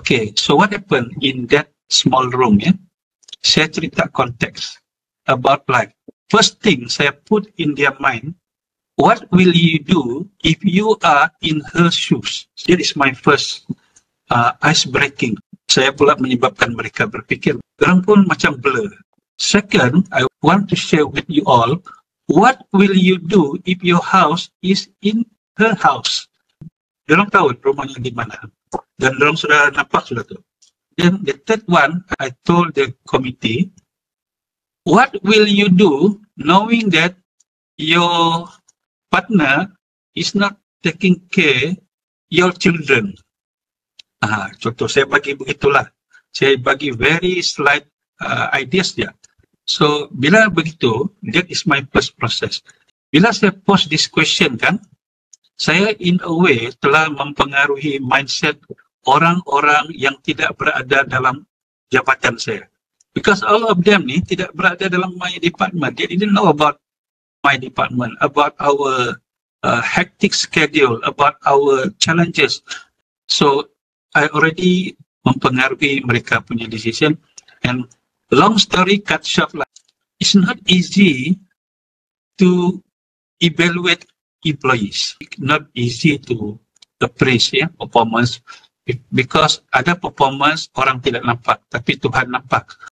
Okay, so what happened in that small room? Yeah, saya cerita konteks about like first thing saya put in their mind. What will you do if you are in her shoes? That is my first ice breaking. Saya pula menyebabkan mereka berfikir. Orang pun macam blur. Second, I want to share with you all, what will you do if your house is in her house? Diorang tahu rumahnya di mana. Dan diorang sudah nampak sudah tu. Then the third one, I told the committee, what will you do knowing that your partner is not taking care your children? Contoh saya bagi begitulah. Saya bagi very slight ideas dia. So, bila begitu, that is my first process. Bila saya post this question kan, saya in a way telah mempengaruhi mindset orang-orang yang tidak berada dalam jabatan saya. Because all of them ni tidak berada dalam my department. They didn't know about my department, about our hectic schedule, about our challenges. So, I already mempengaruhi mereka punya decision. And long story cut short, like, it's not easy to evaluate employees. It's not easy to appraise performance because ada performance orang tidak nampak, tapi Tuhan nampak.